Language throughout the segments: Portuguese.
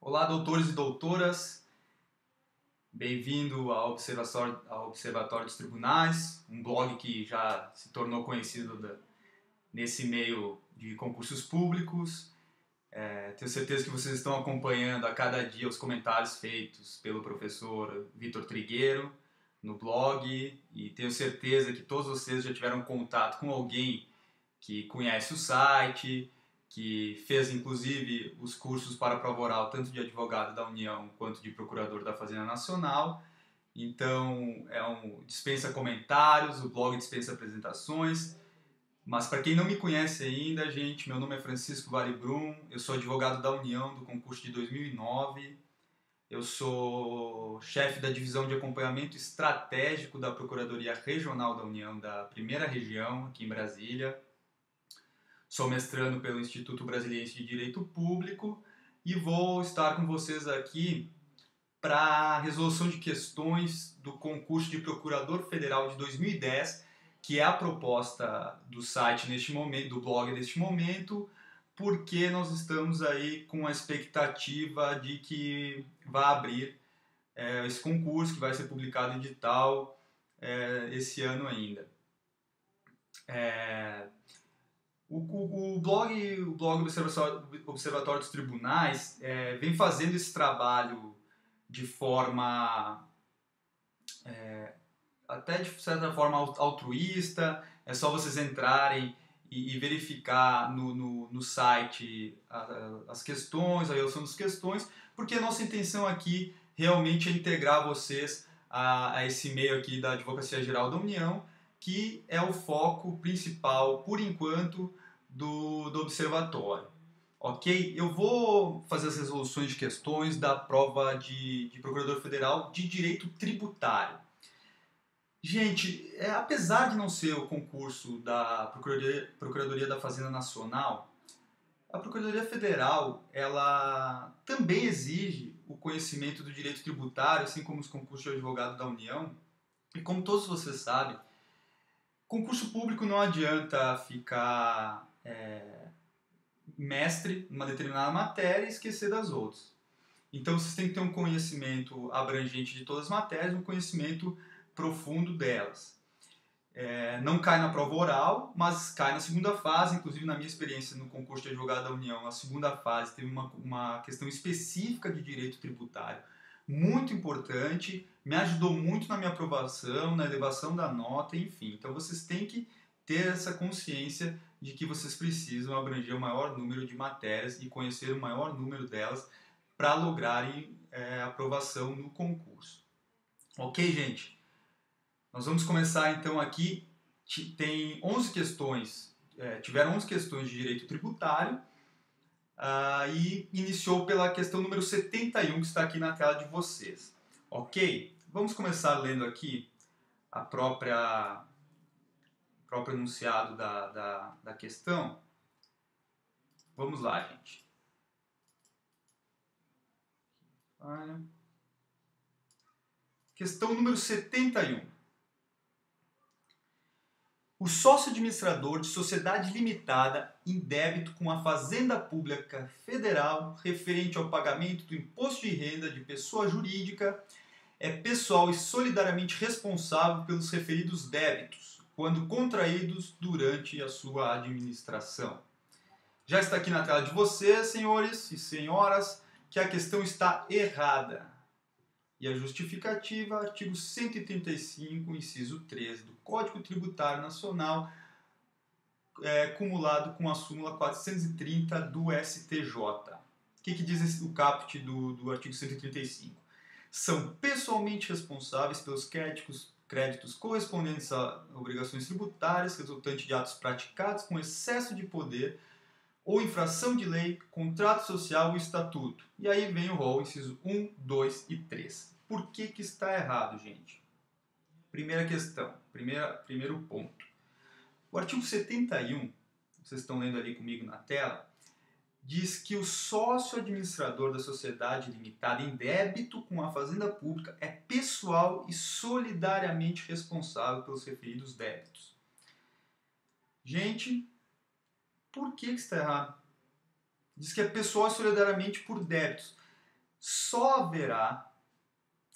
Olá, doutores e doutoras, bem-vindo ao Observatório dos Tribunais, um blog que já se tornou conhecido nesse meio de concursos públicos. Tenho certeza que vocês estão acompanhando a cada dia os comentários feitos pelo professor Vitor Trigueiro no blog e tenho certeza que todos vocês já tiveram contato com alguém que conhece o site, que fez inclusive os cursos para prova oral tanto de advogado da União quanto de procurador da Fazenda Nacional. Então, dispensa comentários, o blog dispensa apresentações. Mas para quem não me conhece ainda, gente, meu nome é Francisco Vale Brum, eu sou advogado da União do concurso de 2009. Eu sou chefe da divisão de acompanhamento estratégico da Procuradoria Regional da União da Primeira Região, aqui em Brasília. Sou mestrando pelo Instituto Brasiliense de Direito Público e vou estar com vocês aqui para a resolução de questões do concurso de Procurador Federal de 2010, que é a proposta do site neste momento, do blog neste momento, porque nós estamos aí com a expectativa de que vá abrir esse concurso, que vai ser publicado em edital esse ano ainda. O blog Observatório dos Tribunais vem fazendo esse trabalho de forma, até de certa forma altruísta. É só vocês entrarem e verificar no site as questões, a resolução das questões, porque a nossa intenção aqui realmente é integrar vocês a esse meio aqui da Advocacia Geral da União, que é o foco principal, por enquanto, do observatório. Ok? Eu vou fazer as resoluções de questões da prova de Procurador Federal de Direito Tributário. Gente, apesar de não ser o concurso da Procuradoria da Fazenda Nacional, a Procuradoria Federal ela também exige o conhecimento do direito tributário, assim como os concursos de advogado da União. E como todos vocês sabem, concurso público não adianta ficar mestre em uma determinada matéria e esquecer das outras. Então vocês têm que ter um conhecimento abrangente de todas as matérias, um conhecimento profundo delas. Não cai na prova oral, mas cai na segunda fase. Inclusive, na minha experiência no concurso de advogado da União, a segunda fase teve uma questão específica de direito tributário muito importante, me ajudou muito na minha aprovação, na elevação da nota, enfim. Então vocês têm que ter essa consciência de que vocês precisam abranger o maior número de matérias e conhecer o maior número delas para lograrem aprovação no concurso. Ok, gente? Nós vamos começar então aqui. Tem 11 questões, tiveram 11 questões de direito tributário e iniciou pela questão número 71, que está aqui na tela de vocês. Ok? Vamos começar lendo aqui o próprio enunciado da questão. Vamos lá, gente. Questão número 71. O sócio administrador de sociedade limitada em débito com a Fazenda Pública Federal referente ao pagamento do imposto de renda de pessoa jurídica é pessoal e solidariamente responsável pelos referidos débitos, quando contraídos durante a sua administração. Já está aqui na tela de vocês, senhores e senhoras, que a questão está errada. E a justificativa, artigo 135, inciso 13 do Código Tributário Nacional, cumulado com a súmula 430 do STJ. O que diz o caput do artigo 135? São pessoalmente responsáveis pelos créditos correspondentes a obrigações tributárias resultantes de atos praticados com excesso de poder ou infração de lei, contrato social ou estatuto. E aí vem o rol, inciso 1, 2 e 3. Por que está errado, gente? Primeira questão, primeiro ponto. O artigo 71, vocês estão lendo ali comigo na tela, diz que o sócio administrador da sociedade limitada em débito com a Fazenda Pública é pessoal e solidariamente responsável pelos referidos débitos. Gente, por que está errado? Diz que é pessoal e solidariamente por débitos. só haverá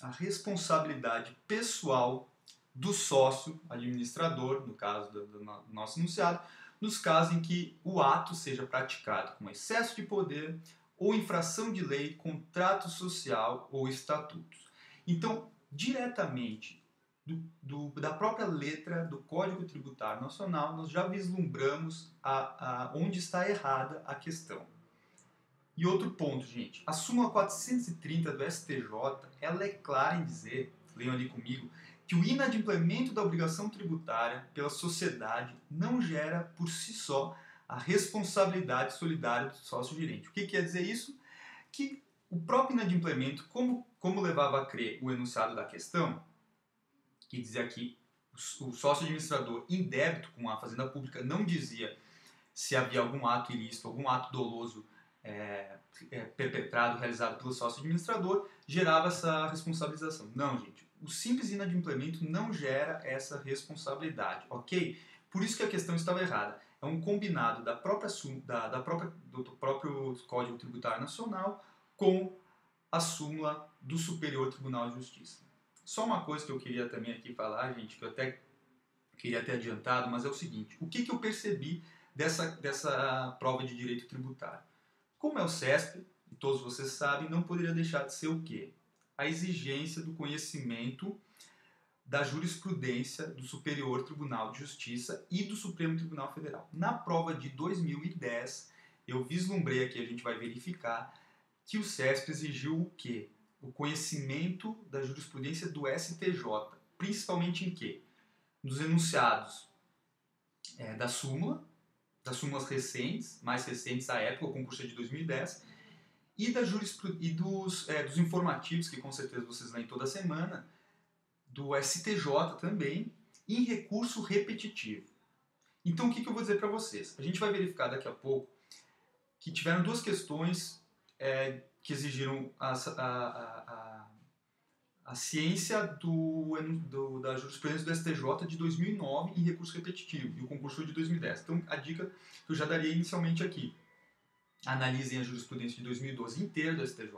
a responsabilidade pessoal do sócio administrador, no caso do nosso enunciado, nos casos em que o ato seja praticado com excesso de poder ou infração de lei, contrato social ou estatutos. Então, diretamente da própria letra do Código Tributário Nacional, nós já vislumbramos onde está errada a questão. E outro ponto, gente, a súmula 430 do STJ, ela é clara em dizer, leiam ali comigo, que o inadimplemento da obrigação tributária pela sociedade não gera por si só a responsabilidade solidária do sócio-gerente. O que quer dizer isso? Que o próprio inadimplemento, como levava a crer o enunciado da questão, que dizia que o sócio-administrador em débito com a Fazenda Pública não dizia se havia algum ato ilícito, algum ato doloso perpetrado, realizado pelo sócio-administrador, gerava essa responsabilização. Não, gente. O simples inadimplemento não gera essa responsabilidade, ok? Por isso que a questão estava errada. É um combinado do próprio Código Tributário Nacional com a súmula do Superior Tribunal de Justiça. Só uma coisa que eu queria também aqui falar, gente, que eu até queria ter adiantado, mas é o seguinte: o que eu percebi dessa prova de direito tributário? Como é o CESP, e todos vocês sabem, não poderia deixar de ser o quê? A exigência do conhecimento da jurisprudência do Superior Tribunal de Justiça e do Supremo Tribunal Federal. Na prova de 2010, eu vislumbrei aqui, a gente vai verificar, que o CESP exigiu o quê? O conhecimento da jurisprudência do STJ, principalmente em quê? Nos enunciados das súmulas recentes, mais recentes à época, o concurso é de 2010, e dos informativos, que com certeza vocês leem toda semana, do STJ também, em recurso repetitivo. Então, o que eu vou dizer para vocês? A gente vai verificar daqui a pouco que tiveram duas questões que exigiram a ciência da jurisprudência do STJ de 2009 em recurso repetitivo, e o concurso foi de 2010. Então, a dica que eu já daria inicialmente aqui: analisem a jurisprudência de 2012 inteira do STJ,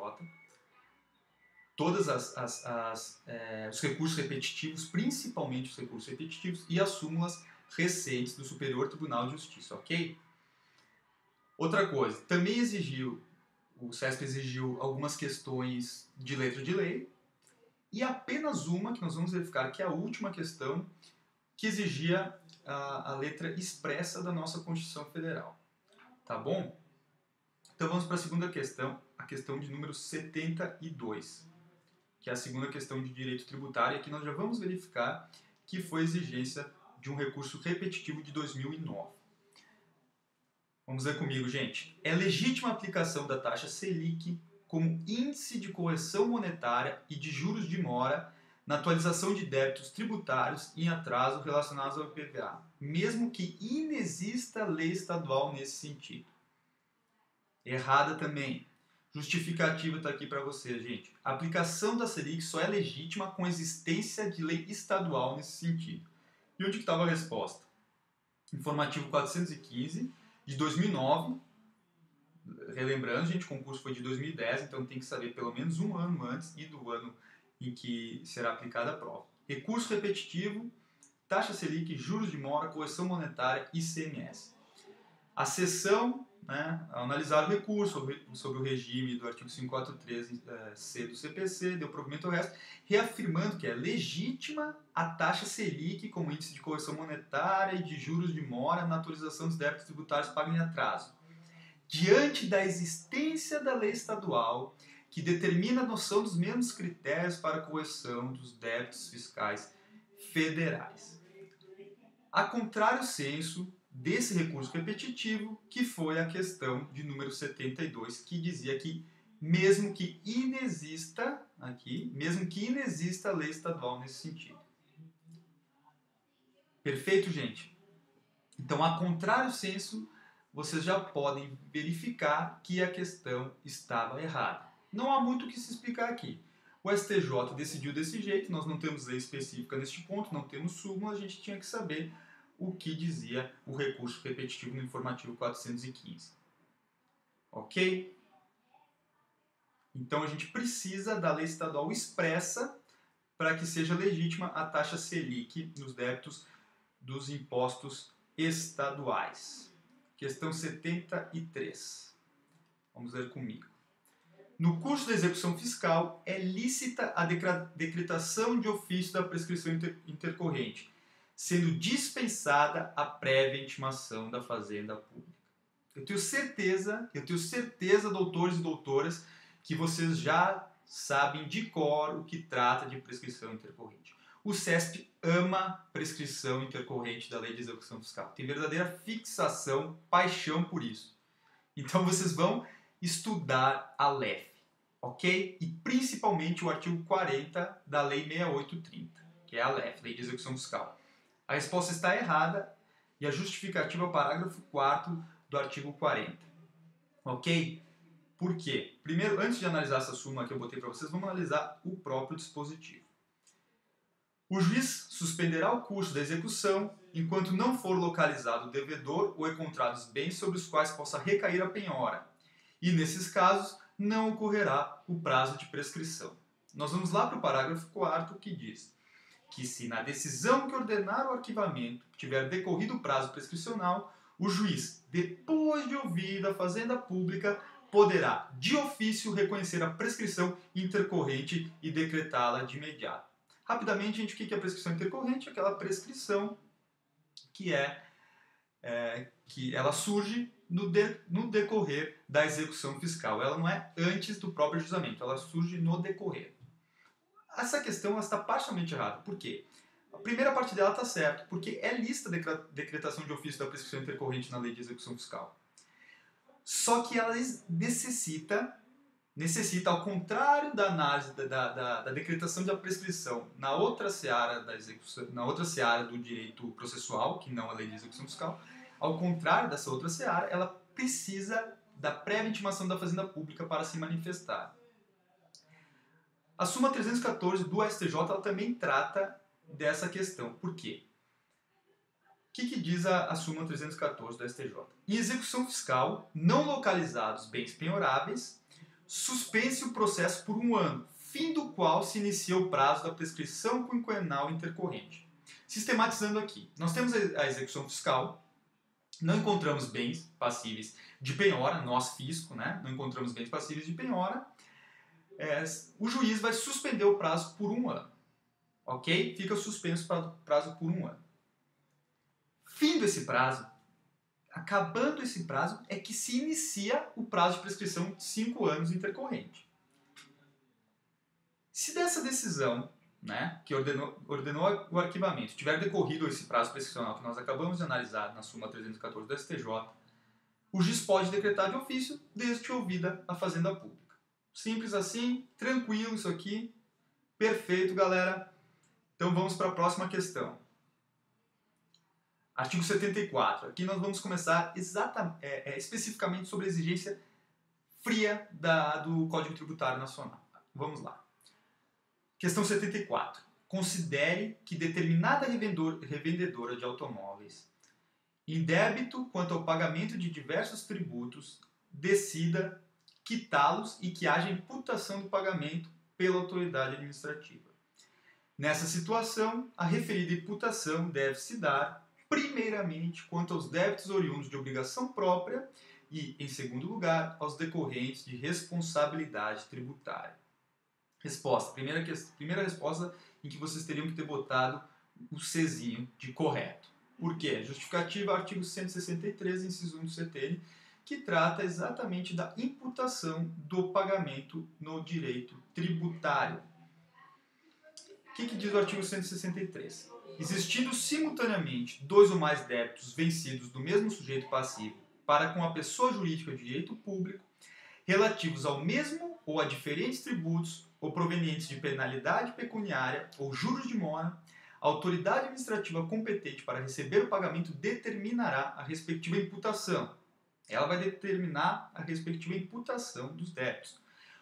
todos os recursos repetitivos, principalmente os recursos repetitivos, e as súmulas recentes do Superior Tribunal de Justiça, ok? Outra coisa, também o CESP exigiu algumas questões de letra de lei, e apenas uma, que nós vamos verificar, que é a última questão, que exigia a letra expressa da nossa Constituição Federal. Tá bom? Então vamos para a segunda questão, a questão de número 72, que é a segunda questão de direito tributário, e aqui nós já vamos verificar que foi exigência de um recurso repetitivo de 2009. Vamos ver comigo, gente. É legítima a aplicação da taxa Selic como índice de correção monetária e de juros de mora na atualização de débitos tributários em atraso relacionados ao IPVA, mesmo que inexista lei estadual nesse sentido. Errada também. Justificativa está aqui para você, gente. A aplicação da Selic só é legítima com existência de lei estadual nesse sentido. E onde estava a resposta? Informativo 415, de 2009. Relembrando, gente, o concurso foi de 2010, então tem que saber pelo menos um ano antes e do ano em que será aplicada a prova. Recurso repetitivo, taxa Selic, juros de mora, correção monetária e ICMS. A seção, ao analisar o recurso sobre o regime do artigo 543C do CPC, deu provimento ao resto, reafirmando que é legítima a taxa Selic como índice de correção monetária e de juros de mora na atualização dos débitos tributários pagos em atraso, diante da existência da lei estadual que determina a noção dos mesmos critérios para a correção dos débitos fiscais federais. A contrário senso desse recurso repetitivo, que foi a questão de número 72, que dizia que mesmo que inexista lei estadual nesse sentido. Perfeito, gente? Então, a contrário senso, vocês já podem verificar que a questão estava errada. Não há muito o que se explicar aqui. O STJ decidiu desse jeito, nós não temos lei específica neste ponto, não temos súmula, a gente tinha que saber o que dizia o recurso repetitivo no informativo 415. Ok? Então a gente precisa da lei estadual expressa para que seja legítima a taxa Selic nos débitos dos impostos estaduais. Questão 73. Vamos ler comigo. No curso da execução fiscal, é lícita a decretação de ofício da prescrição intercorrente, sendo dispensada a prévia intimação da Fazenda Pública. Eu tenho certeza, doutores e doutoras, que vocês já sabem de cor o que trata de prescrição intercorrente. O CESP ama prescrição intercorrente da Lei de Execução Fiscal. Tem verdadeira fixação, paixão por isso. Então vocês vão estudar a LEF, ok? E principalmente o artigo 40 da Lei 6830, que é a LEF, Lei de Execução Fiscal. A resposta está errada e a justificativa é o parágrafo 4º do artigo 40, ok? Por quê? Primeiro, antes de analisar essa súmula que eu botei para vocês, vamos analisar o próprio dispositivo. O juiz suspenderá o curso da execução enquanto não for localizado o devedor ou encontrados bens sobre os quais possa recair a penhora. E, nesses casos, não ocorrerá o prazo de prescrição. Nós vamos lá para o parágrafo 4º que diz que se na decisão que ordenar o arquivamento tiver decorrido o prazo prescricional, o juiz, depois de ouvida a Fazenda Pública, poderá, de ofício, reconhecer a prescrição intercorrente e decretá-la de imediato. Rapidamente, gente, o que é a prescrição intercorrente? Aquela prescrição que ela surge no decorrer da execução fiscal. Ela não é antes do próprio ajuizamento, ela surge no decorrer. Essa questão está parcialmente errada. Por quê? A primeira parte dela está certa, porque é lista a decretação de ofício da prescrição intercorrente na Lei de Execução Fiscal. Só que ela necessita, ao contrário da análise da decretação da prescrição na outra seara da execução, na outra seara do direito processual, que não a Lei de Execução Fiscal, ao contrário dessa outra seara, ela precisa da prévia intimação da Fazenda Pública para se manifestar. A súmula 314 do STJ ela também trata dessa questão. Por quê? O que diz a súmula 314 do STJ? Em execução fiscal, não localizados bens penhoráveis, suspense o processo por 1 ano, fim do qual se inicia o prazo da prescrição quinquenal intercorrente. Sistematizando aqui, nós temos a execução fiscal, não encontramos bens passíveis de penhora, nós fisco, né? Não encontramos bens passíveis de penhora, o juiz vai suspender o prazo por 1 ano, ok? Fica suspenso o prazo por 1 ano. Findo esse prazo, acabando esse prazo, é que se inicia o prazo de prescrição de 5 anos intercorrente. Se dessa decisão, né, que ordenou o arquivamento, tiver decorrido esse prazo prescricional que nós acabamos de analisar na súmula 314 do STJ, o juiz pode decretar de ofício desde ouvida a Fazenda Pública. Simples assim, tranquilo isso aqui, perfeito, galera. Então vamos para a próxima questão. Artigo 74. Aqui nós vamos começar especificamente sobre a exigência fria do Código Tributário Nacional. Vamos lá. Questão 74. Considere que determinada revendedora de automóveis, em débito quanto ao pagamento de diversos tributos, decida quitá-los e que haja imputação do pagamento pela autoridade administrativa. Nessa situação, a referida imputação deve se dar primeiramente quanto aos débitos oriundos de obrigação própria e, em segundo lugar, aos decorrentes de responsabilidade tributária. Resposta. Primeira resposta em que vocês teriam que ter botado o Czinho de correto. Por quê? Justificativa, artigo 163, inciso 1 do CTN, que trata exatamente da imputação do pagamento no direito tributário. O que diz o artigo 163? Existindo simultaneamente 2 ou mais débitos vencidos do mesmo sujeito passivo para com a pessoa jurídica de direito público, relativos ao mesmo ou a diferentes tributos ou provenientes de penalidade pecuniária ou juros de mora, a autoridade administrativa competente para receber o pagamento determinará a respectiva imputação. Ela vai determinar a respectiva imputação dos débitos,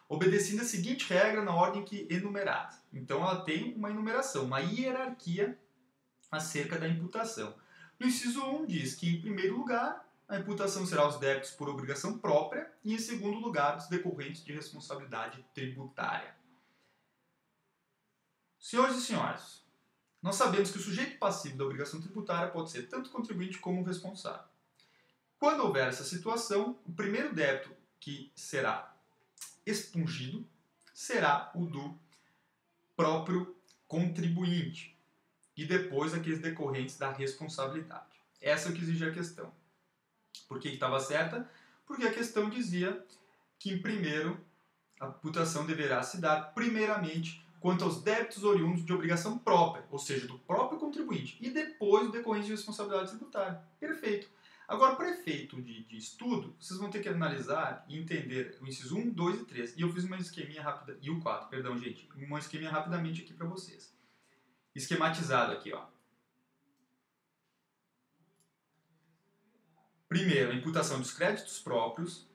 obedecendo a seguinte regra na ordem que enumerada. Então ela tem uma enumeração, uma hierarquia acerca da imputação. No inciso 1 diz que, em primeiro lugar, a imputação será os débitos por obrigação própria e, em segundo lugar, os decorrentes de responsabilidade tributária. Senhores e senhoras, nós sabemos que o sujeito passivo da obrigação tributária pode ser tanto o contribuinte como o responsável. Quando houver essa situação, o primeiro débito que será expungido será o do próprio contribuinte e depois aqueles decorrentes da responsabilidade. Essa é o que exige a questão. Por que estava certa? Porque a questão dizia que, em primeiro, a imputação deverá se dar primeiramente quanto aos débitos oriundos de obrigação própria, ou seja, do próprio contribuinte, e depois o decorrente de responsabilidade tributária. Perfeito. Agora, para efeito de estudo, vocês vão ter que analisar e entender o inciso 1, 2 e 3. E eu fiz uma esqueminha rápida, e o 4, perdão, gente, uma esqueminha rapidamente aqui para vocês. Esquematizado aqui, ó. Primeiro, a imputação dos créditos próprios,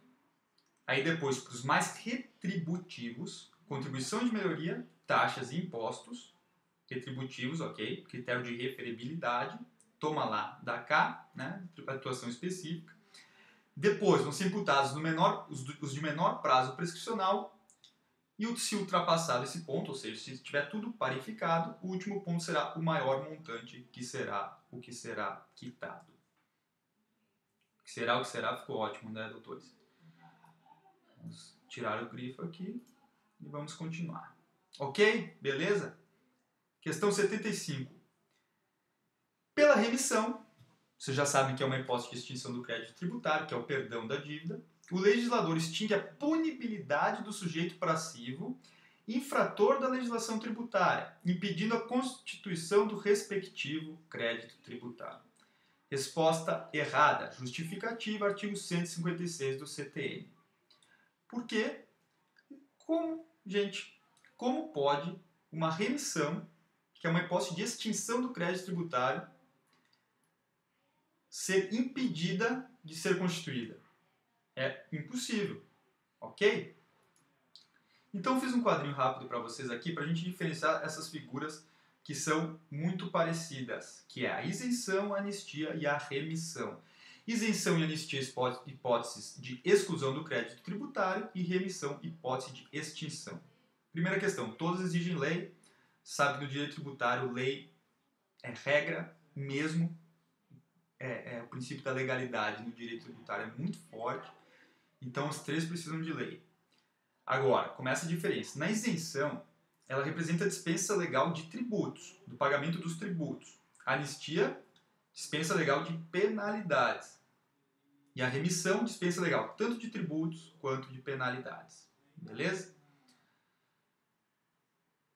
aí depois para os mais retributivos, contribuição de melhoria, taxas e impostos, retributivos, ok, critério de referibilidade, toma lá, dá cá, né, atuação específica. Depois vão ser imputados os de menor prazo prescricional e se ultrapassado esse ponto, ou seja, se tiver tudo parificado, o último ponto será o maior montante, que será o que será quitado. O que será, ficou ótimo, né, doutores? Vamos tirar o grifo aqui e vamos continuar. Ok? Beleza? Questão 75. Pela remissão, vocês já sabem que é uma hipótese de extinção do crédito tributário, que é o perdão da dívida, o legislador extingue a punibilidade do sujeito passivo infrator da legislação tributária, impedindo a constituição do respectivo crédito tributário. Resposta errada. Justificativa, artigo 156 do CTN. Por quê? Como pode uma remissão, que é uma hipótese de extinção do crédito tributário, ser impedida de ser constituída? É impossível, ok? Então eu fiz um quadrinho rápido para vocês aqui para a gente diferenciar essas figuras que são muito parecidas, que é a isenção, a anistia e a remissão. Isenção e anistia, hipóteses de exclusão do crédito tributário, e remissão, hipótese de extinção. Primeira questão, todas exigem lei. Sabe que no direito tributário, lei é regra mesmo, o princípio da legalidade no direito tributário é muito forte, então os três precisam de lei. Agora, começa a diferença. Na isenção, ela representa a dispensa legal de tributos, do pagamento dos tributos. A anistia, dispensa legal de penalidades. E a remissão, dispensa legal tanto de tributos quanto de penalidades. Beleza?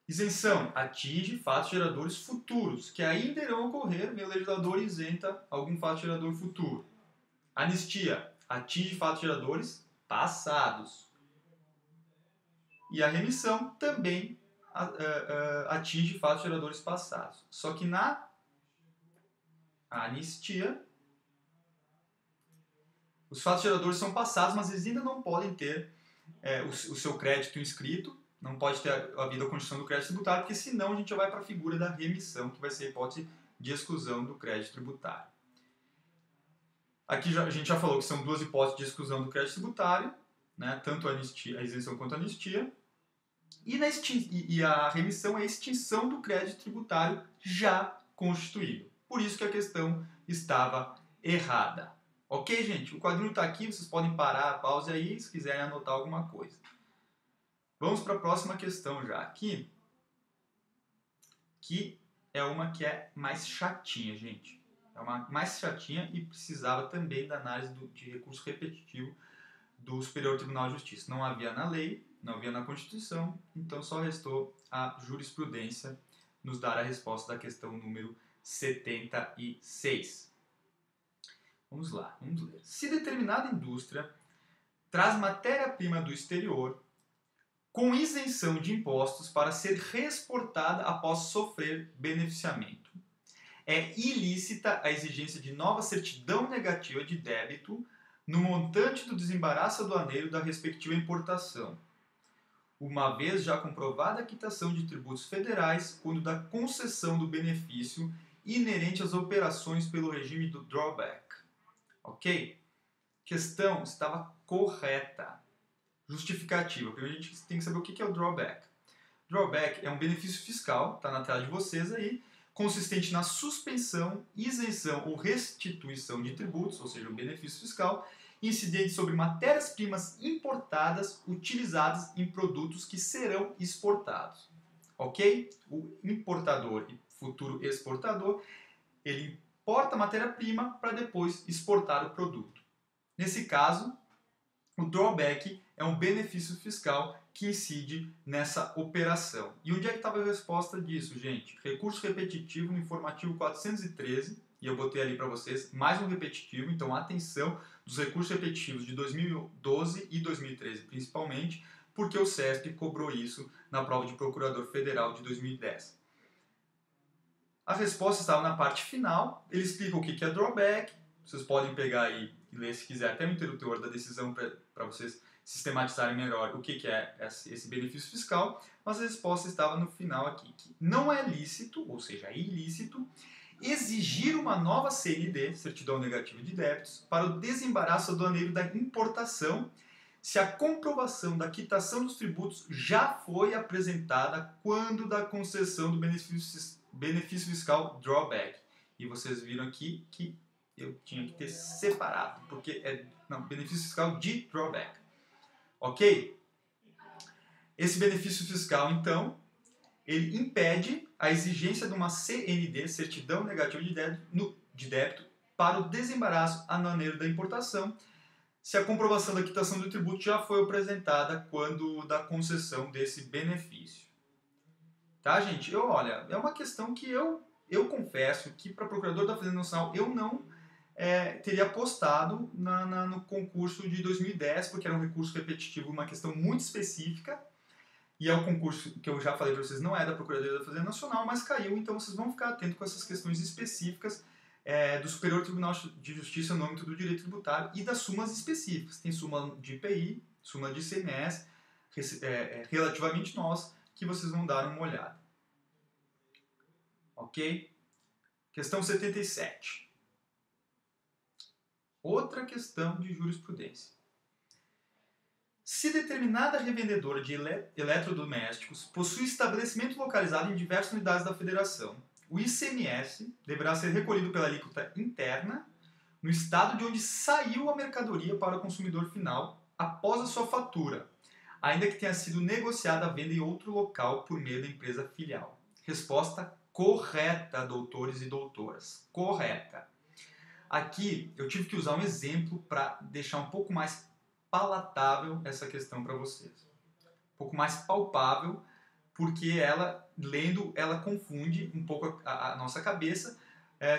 Isenção atinge fatos geradores futuros, que ainda irão ocorrer, o legislador isenta algum fato gerador futuro. Anistia atinge fatos geradores passados. E a remissão também atinge fatos geradores passados. Só que na anistia, os fatos geradores são passados, mas eles ainda não podem ter o seu crédito inscrito, não pode ter havido a constituição do crédito tributário, porque senão a gente já vai para a figura da remissão, que vai ser a hipótese de exclusão do crédito tributário. Aqui a gente já falou que são duas hipóteses de exclusão do crédito tributário, né, tanto a isenção quanto a anistia. E a remissão é a extinção do crédito tributário já constituído. Por isso que a questão estava errada. Ok, gente? O quadrinho está aqui, vocês podem parar, pause aí, se quiserem anotar alguma coisa. Vamos para a próxima questão já aqui, que é uma que é mais chatinha, gente. É uma mais chatinha e precisava também da análise de recurso repetitivo do Superior Tribunal de Justiça. Não havia na lei, não havia na Constituição, então só restou a jurisprudência nos dar a resposta da questão número 76. Vamos lá, vamos ler. Se determinada indústria traz matéria-prima do exterior com isenção de impostos para ser reexportada após sofrer beneficiamento, é ilícita a exigência de nova certidão negativa de débito no montante do desembaraço aduaneiro da respectiva importação, uma vez já comprovada a quitação de tributos federais quando da concessão do benefício inerente às operações pelo regime do drawback. Ok? questão estava correta. Justificativa. Primeiro a gente tem que saber o que é o drawback. Drawback é um benefício fiscal, está na tela de vocês aí, consistente na suspensão, isenção ou restituição de tributos, ou seja, um benefício fiscal, incidente sobre matérias-primas importadas utilizadas em produtos que serão exportados. Ok? O importador e futuro exportador, ele importa a matéria-prima para depois exportar o produto. Nesse caso, o drawback é um benefício fiscal que incide nessa operação. E onde é que estava a resposta disso, gente? Recurso repetitivo no informativo 413, e eu botei ali para vocês mais um repetitivo, então atenção dos recursos repetitivos de 2012 e 2013 principalmente, porque o CESP cobrou isso na prova de procurador federal de 2010. A resposta estava na parte final, ele explica o que é drawback, vocês podem pegar aí e ler se quiser até no interior da decisão para vocês sistematizarem melhor o que é esse benefício fiscal, mas a resposta estava no final aqui, que não é lícito, ou seja, é ilícito, exigir uma nova CND, Certidão Negativa de Débitos, para o desembaraço aduaneiro da importação, se a comprovação da quitação dos tributos já foi apresentada quando da concessão do benefício fiscal drawback. E vocês viram aqui que eu tinha que ter separado, porque é benefício fiscal de drawback. Ok? Esse benefício fiscal, então, ele impede a exigência de uma CND, Certidão Negativa de Débito, para o desembaraço aduaneiro da importação, se a comprovação da quitação do tributo já foi apresentada quando da concessão desse benefício. Tá, gente? Olha, é uma questão que eu confesso que para procurador da Fazenda Nacional eu não teria apostado no concurso de 2010, porque era um recurso repetitivo, uma questão muito específica, e é o concurso que eu já falei para vocês, não é da Procuradoria da Fazenda Nacional, mas caiu, então vocês vão ficar atentos com essas questões específicas do Superior Tribunal de Justiça no âmbito do direito tributário e das sumas específicas. Tem súmula de IPI, súmula de ICMS, relativamente nós, que vocês vão dar uma olhada. Ok? Questão 77. Outra questão de jurisprudência. Se determinada revendedora de eletrodomésticos possui estabelecimento localizado em diversas unidades da federação, o ICMS deverá ser recolhido pela alíquota interna no estado de onde saiu a mercadoria para o consumidor final após a sua fatura, ainda que tenha sido negociada a venda em outro local por meio da empresa filial. Resposta correta, doutores e doutoras. Correta. Aqui eu tive que usar um exemplo para deixar um pouco mais palatável essa questão para vocês. Um pouco mais palpável, porque ela, lendo, ela confunde um pouco a nossa cabeça,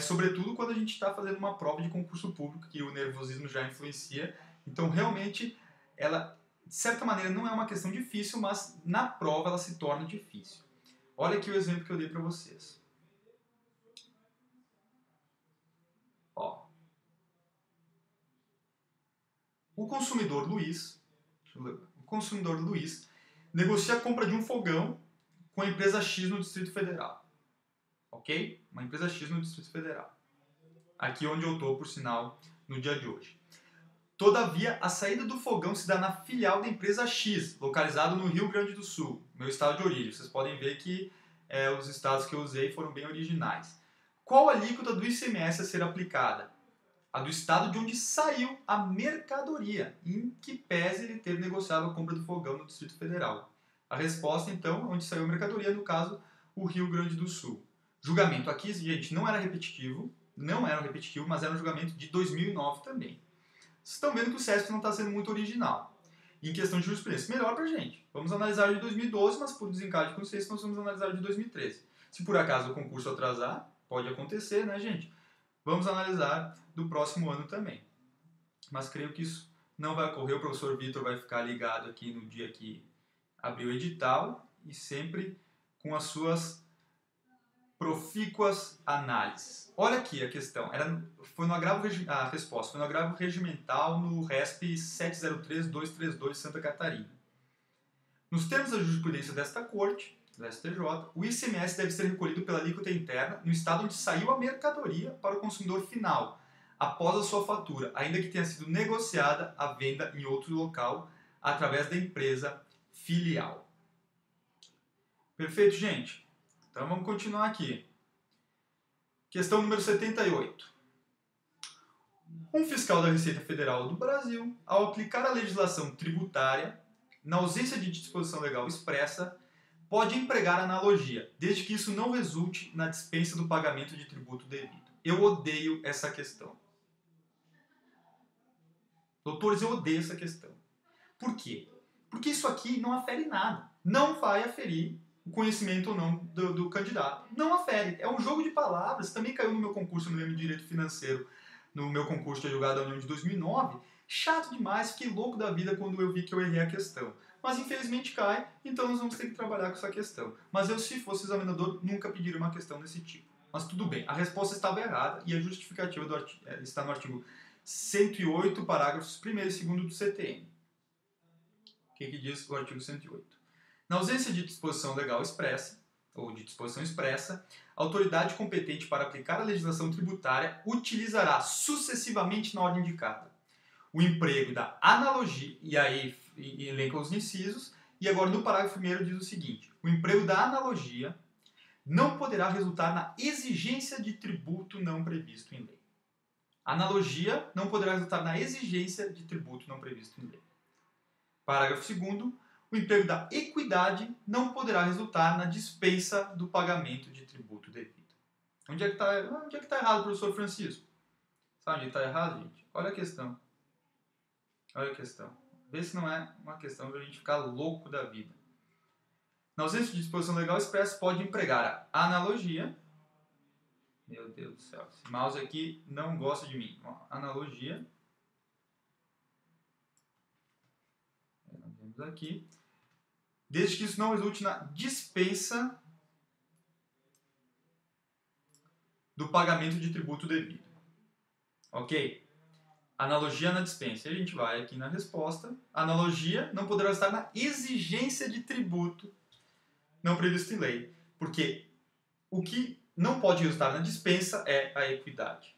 sobretudo quando a gente está fazendo uma prova de concurso público, que o nervosismo já influencia. Então, realmente, ela, de certa maneira, não é uma questão difícil, mas na prova ela se torna difícil. Olha aqui o exemplo que eu dei para vocês. Ó. O consumidor Luiz negocia a compra de um fogão com a empresa X no Distrito Federal. Ok? Uma empresa X no Distrito Federal. Aqui onde eu estou, por sinal, no dia de hoje. Todavia, a saída do fogão se dá na filial da empresa X, localizado no Rio Grande do Sul, meu estado de origem. Vocês podem ver que os estados que eu usei foram bem originais. Qual a alíquota do ICMS a ser aplicada? A do estado de onde saiu a mercadoria, em que pese ele ter negociado a compra do fogão no Distrito Federal. A resposta, então, onde saiu a mercadoria, no caso, o Rio Grande do Sul. Julgamento aqui, gente, não era repetitivo, mas era um julgamento de 2009 também. Vocês estão vendo que o CESP não está sendo muito original. Em questão de jurisprudência, melhor pra gente. Vamos analisar o de 2012, mas por desencargo de consciência nós vamos analisar o de 2013. Se por acaso o concurso atrasar, pode acontecer, né, gente? Vamos analisar do próximo ano também. Mas creio que isso não vai ocorrer. O professor Vitor vai ficar ligado aqui no dia que abrir o edital e sempre com as suas profícuas análises. Olha aqui a questão. A resposta foi no agravo regimental no RESP 703-232 de Santa Catarina. Nos termos da jurisprudência desta corte, do STJ, o ICMS deve ser recolhido pela alíquota interna no estado onde saiu a mercadoria para o consumidor final, após a sua fatura, ainda que tenha sido negociada a venda em outro local através da empresa filial. Perfeito, gente? Então vamos continuar aqui. Questão número 78. Um fiscal da Receita Federal do Brasil, ao aplicar a legislação tributária, na ausência de disposição legal expressa, pode empregar analogia, desde que isso não resulte na dispensa do pagamento de tributo devido. Eu odeio essa questão. Doutores, eu odeio essa questão. Por quê? Porque isso aqui não afere nada. Não vai aferir o conhecimento ou não do candidato. Não afere. É um jogo de palavras. Também caiu no meu concurso, eu me lembro de Direito Financeiro, no meu concurso de advogado da União de 2009. Chato demais, fiquei louco da vida quando eu vi que eu errei a questão. Mas infelizmente cai, então nós vamos ter que trabalhar com essa questão. Mas eu, se fosse examinador, nunca pediria uma questão desse tipo. Mas tudo bem, a resposta estava errada e a justificativa está no artigo 108, parágrafos 1º e 2º do CTN. O que diz o artigo 108? Na ausência de disposição legal expressa, ou de disposição expressa, a autoridade competente para aplicar a legislação tributária utilizará sucessivamente na ordem indicada o emprego da analogia, e aí elenca os incisos, e agora no parágrafo 1º diz o seguinte: o emprego da analogia não poderá resultar na exigência de tributo não previsto em lei. Analogia não poderá resultar na exigência de tributo não previsto em lei. Parágrafo 2º, o emprego da equidade não poderá resultar na dispensa do pagamento de tributo devido. Onde é que está errado, professor Francisco? Sabe onde está errado, gente? Olha a questão. Olha a questão. Vê se não é uma questão para a gente ficar louco da vida. Na ausência de disposição legal expressa, pode empregar a analogia. Meu Deus do céu, esse mouse aqui não gosta de mim. Analogia. Nós vemos aqui. Desde que isso não resulte na dispensa do pagamento de tributo devido. Ok? Analogia na dispensa. E a gente vai aqui na resposta. Analogia não poderá estar na exigência de tributo não previsto em lei. Porque o que não pode resultar na dispensa é a equidade.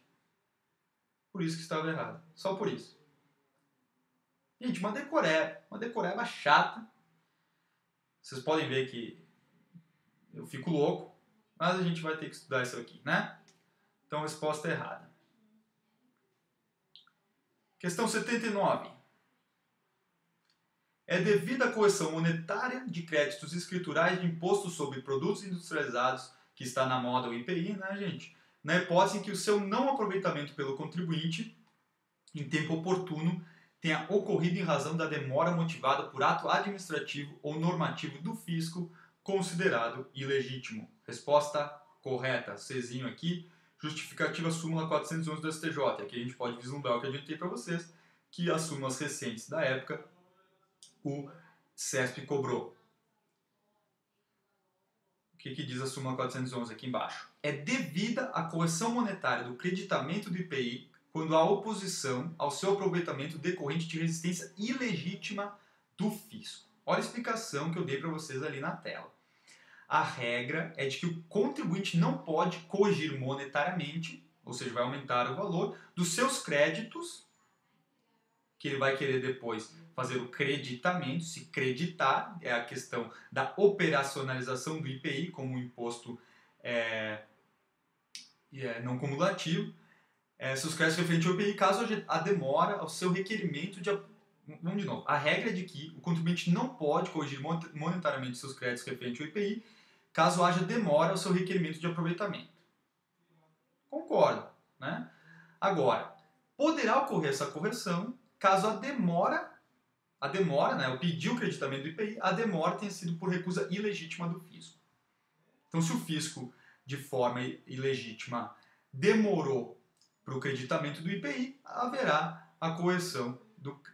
Por isso que estava errado. Só por isso. Gente, uma decoreba chata. Vocês podem ver que eu fico louco, mas a gente vai ter que estudar isso aqui, né? Então, resposta errada. Questão 79. É devida a correção monetária de créditos escriturais de imposto sobre produtos industrializados, que está na moda o IPI, né, gente? Na hipótese em que o seu não aproveitamento pelo contribuinte, em tempo oportuno, tenha ocorrido em razão da demora motivada por ato administrativo ou normativo do fisco considerado ilegítimo. Resposta correta. Czinho aqui. Justificativa súmula 411 do STJ. Aqui a gente pode vislumbrar o que eu adiantei para vocês, que as súmulas recentes da época o CESP cobrou. O que diz a súmula 411 aqui embaixo? É devida a correção monetária do creditamento do IPI quando há oposição ao seu aproveitamento decorrente de resistência ilegítima do fisco. Olha a explicação que eu dei para vocês ali na tela. A regra é de que o contribuinte não pode corrigir monetariamente, ou seja, vai aumentar o valor dos seus créditos, que ele vai querer depois fazer o creditamento, se creditar, é a questão da operacionalização do IPI como um imposto não cumulativo. Seus créditos referentes ao IPI, caso a demora ao seu requerimento de... Vamos de novo. A regra é de que o contribuinte não pode corrigir monetariamente seus créditos referentes ao IPI, caso haja demora ao seu requerimento de aproveitamento. Concordo, né? Agora, poderá ocorrer essa correção caso a demora, né, eu pedi o creditamento do IPI, a demora tenha sido por recusa ilegítima do fisco. Então, se o fisco, de forma ilegítima, demorou para o creditamento do IPI, haverá a correção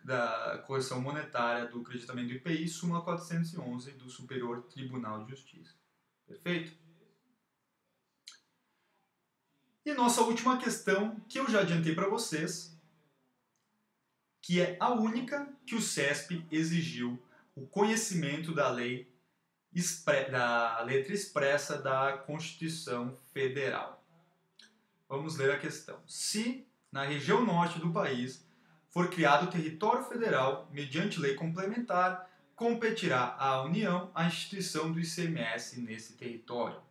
da correção monetária do creditamento do IPI, súmula 411 do Superior Tribunal de Justiça. Perfeito? E nossa última questão, que eu já adiantei para vocês, que é a única que o CESP exigiu o conhecimento da lei, da letra expressa da Constituição Federal. Vamos ler a questão. Se na região norte do país, for criado o território federal mediante lei complementar, competirá à União a instituição do ICMS nesse território.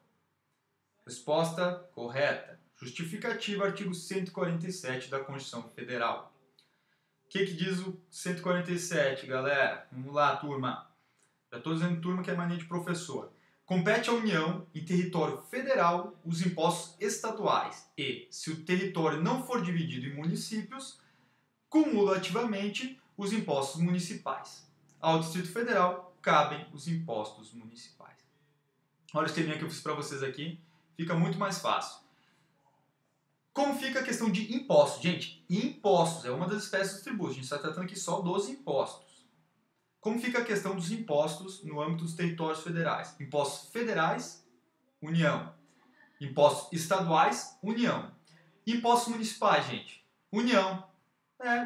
Resposta correta. Justificativa, artigo 147 da Constituição Federal. O que diz o 147, galera? Vamos lá, turma. Já estou dizendo turma que é mania de professor. Compete à União, em território federal, os impostos estaduais e, se o território não for dividido em municípios, cumulativamente os impostos municipais. Ao Distrito Federal cabem os impostos municipais. Olha o esqueminha que eu fiz para vocês aqui, fica muito mais fácil. Como fica a questão de impostos? Gente, impostos é uma das espécies dos tributos, a gente está tratando aqui só dos impostos. Como fica a questão dos impostos no âmbito dos territórios federais? Impostos federais, União. Impostos estaduais, União. Impostos municipais, gente, União.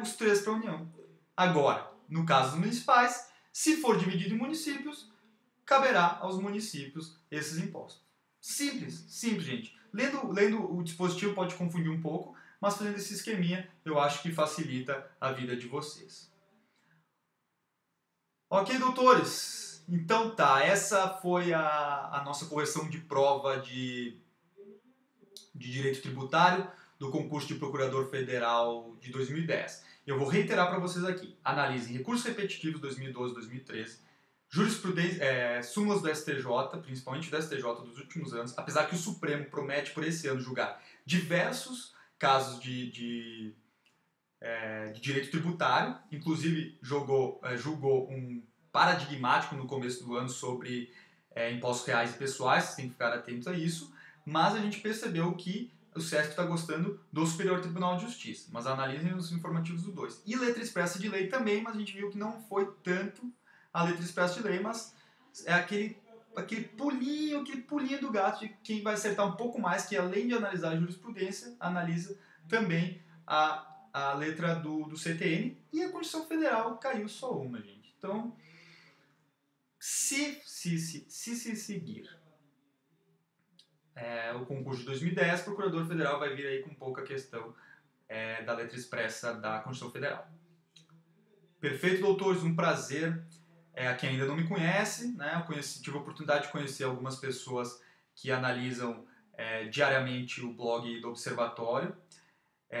Os três para a União. Agora, no caso dos municipais, se for dividido em municípios, caberá aos municípios esses impostos. Simples, simples, gente. Lendo o dispositivo pode confundir um pouco, mas fazendo esse esqueminha eu acho que facilita a vida de vocês. Ok, doutores? Então tá, essa foi a nossa correção de prova de Direito Tributário do concurso de Procurador Federal de 2010. Eu vou reiterar para vocês aqui. Analisem recursos repetitivos 2012 2013, jurisprudência, súmulas do STJ, principalmente do STJ dos últimos anos, apesar que o Supremo promete por esse ano julgar diversos casos de direito tributário, inclusive julgou um paradigmático no começo do ano sobre impostos reais e pessoais, vocês têm que ficar atentos a isso, mas a gente percebeu que o SESC está gostando do Superior Tribunal de Justiça, mas analisem os informativos do 2. E letra expressa de lei também, mas a gente viu que não foi tanto a letra expressa de lei, mas é aquele pulinho do gato de quem vai acertar um pouco mais, que além de analisar a jurisprudência, analisa também a letra do CTN, e a Constituição Federal caiu só uma, gente. Então, se seguir o concurso de 2010, o Procurador Federal vai vir aí com pouca questão da letra expressa da Constituição Federal. Perfeito, doutores, um prazer. A quem ainda não me conhece, né, tive a oportunidade de conhecer algumas pessoas que analisam diariamente o blog do Observatório,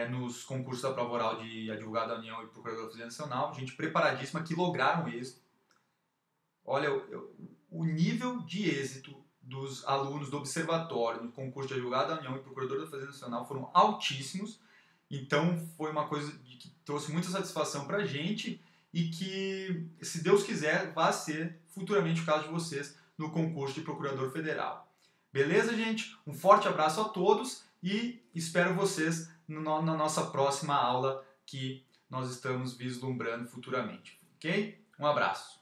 nos concursos da prova oral de advogado da União e Procurador Nacional, gente preparadíssima que lograram êxito. Olha, o nível de êxito dos alunos do Observatório no concurso de advogado da União e Procurador da Fazenda Nacional foram altíssimos, então foi uma coisa que trouxe muita satisfação para a gente e que, se Deus quiser, vai ser futuramente o caso de vocês no concurso de Procurador Federal. Beleza, gente? Um forte abraço a todos e espero vocês na nossa próxima aula que nós estamos vislumbrando futuramente, ok? Um abraço.